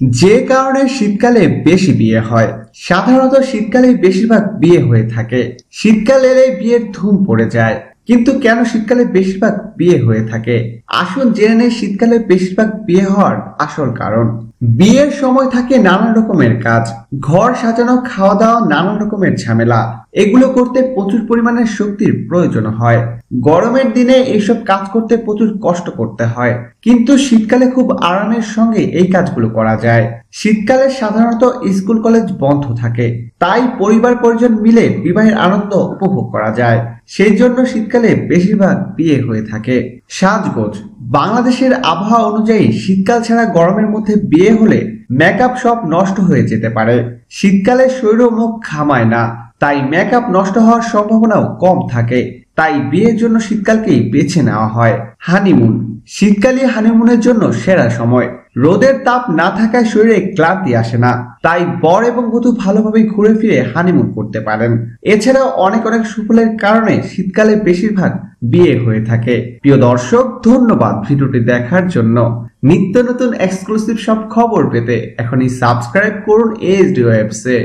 যে কারণে শীতকালে বেশি বিয়ে হয়। সাধারণত শীতকালে বেশিরভাগ বিয়ে হয়ে থাকে। শীতকাল এলেই বিয়ের ধুম পড়ে যায়। কিন্তু কেন শীতকালে বেশিরভাগ বিয়ে হয়ে থাকে? আসুন জেনে নেই শীতকালে বেশিরভাগ বিয়ে হওয়ার আসল কারণ। বিয়ের সময় থাকে নানান রকমের কাজ, ঘর সাজানো, খাওয়া দাওয়া, নানান রকমের ঝামেলা। এগুলো করতে প্রচুর পরিমাণে শক্তির প্রয়োজন হয়। গরমের দিনে এইসব কাজ করতে প্রচুর কষ্ট করতে হয়, কিন্তু শীতকালে খুব আরামের সঙ্গে এই কাজগুলো করা যায়। শীতকালে সাধারণত স্কুল কলেজ বন্ধ থাকে, তাই পরিবার পরিজন মিলে বিবাহের আনন্দ উপভোগ করা যায়। সেই জন্য শীতকালে বেশিরভাগ বিয়ে হয়ে থাকে। সাজগোজ। বাংলাদেশের আবহাওয়া অনুযায়ী শীতকাল ছাড়া গরমের মধ্যে বিয়ে হলে মেকআপ সব নষ্ট হয়ে যেতে পারে। শীতকালে শরীর ও মুখ ঘামায় না, তাই মেকআপ নষ্ট হওয়ার সম্ভাবনাও কম থাকে। তাই বিয়ের জন্য শীতকালকেই বেছে নেওয়া হয়। হানিমুন। শীতকালই হানিমুনের জন্য সেরা সময়। রোদের তাপ না থাকায় শরীরে ক্লান্তি আসে না, তাই বর এবং বধূ ভালোভাবে ঘুরে ফিরে হানিমুন করতে পারেন। এছাড়াও অনেক সুফলের কারণে শীতকালে বেশিরভাগ বিয়ে হয়ে থাকে। প্রিয় দর্শক, ধন্যবাদ ভিডিওটি দেখার জন্য। নিত্য নতুন এক্সক্লুসিভ সব খবর পেতে এখনই সাবস্ক্রাইব করুন ASD ওয়েবসে।